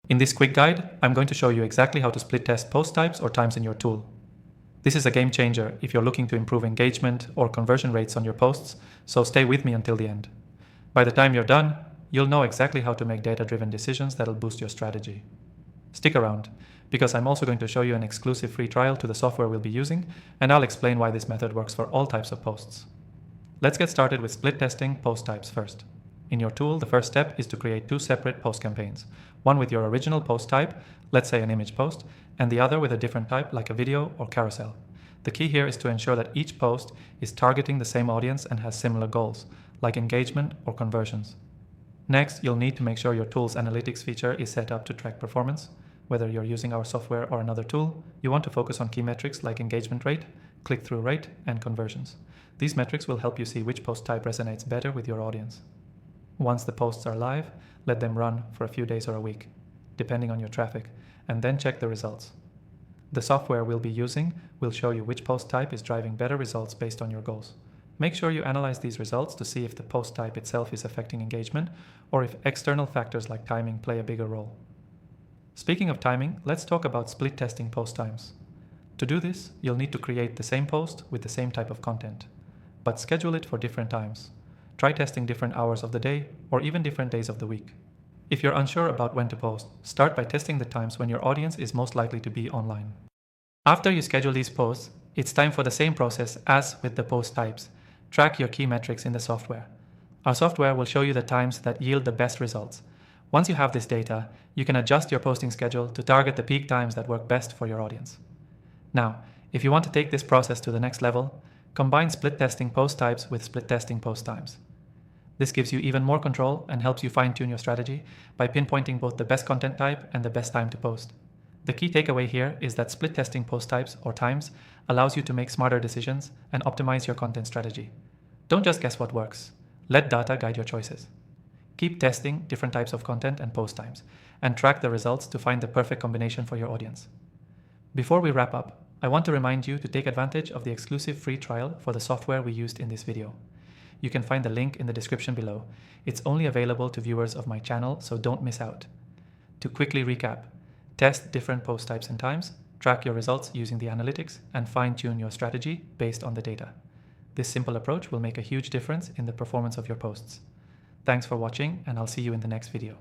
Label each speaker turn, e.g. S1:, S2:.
S1: In this quick guide, I'm going to show you exactly how to split test post types or times in your tool. This is a game changer if you're looking to improve engagement or conversion rates on your posts, so stay with me until the end. By the time you're done, you'll know exactly how to make data-driven decisions that'll boost your strategy. Stick around, because I'm also going to show you an exclusive free trial to the software we'll be using, and I'll explain why this method works for all types of posts. Let's get started with split testing post types first. In your tool, the first step is to create two separate post campaigns, one with your original post type, let's say an image post, and the other with a different type like a video or carousel. The key here is to ensure that each post is targeting the same audience and has similar goals, like engagement or conversions. Next, you'll need to make sure your tool's analytics feature is set up to track performance. Whether you're using our software or another tool, you want to focus on key metrics like engagement rate, click-through rate, and conversions. These metrics will help you see which post type resonates better with your audience. Once the posts are live, let them run for a few days or a week, depending on your traffic, and then check the results. The software we'll be using will show you which post type is driving better results based on your goals. Make sure you analyze these results to see if the post type itself is affecting engagement or if external factors like timing play a bigger role. Speaking of timing, let's talk about split testing post times. To do this, you'll need to create the same post with the same type of content, but schedule it for different times. Try testing different hours of the day or even different days of the week. If you're unsure about when to post, start by testing the times when your audience is most likely to be online. After you schedule these posts, it's time for the same process as with the post types. Track your key metrics in the software. Our software will show you the times that yield the best results. Once you have this data, you can adjust your posting schedule to target the peak times that work best for your audience. Now, if you want to take this process to the next level, combine split testing post types with split testing post times. This gives you even more control and helps you fine-tune your strategy by pinpointing both the best content type and the best time to post. The key takeaway here is that split testing post types or times allows you to make smarter decisions and optimize your content strategy. Don't just guess what works. Let data guide your choices. Keep testing different types of content and post times, and track the results to find the perfect combination for your audience. Before we wrap up, I want to remind you to take advantage of the exclusive free trial for the software we used in this video. You can find the link in the description below. It's only available to viewers of my channel, so don't miss out. To quickly recap, test different post types and times, track your results using the analytics, and fine-tune your strategy based on the data. This simple approach will make a huge difference in the performance of your posts. Thanks for watching, and I'll see you in the next video.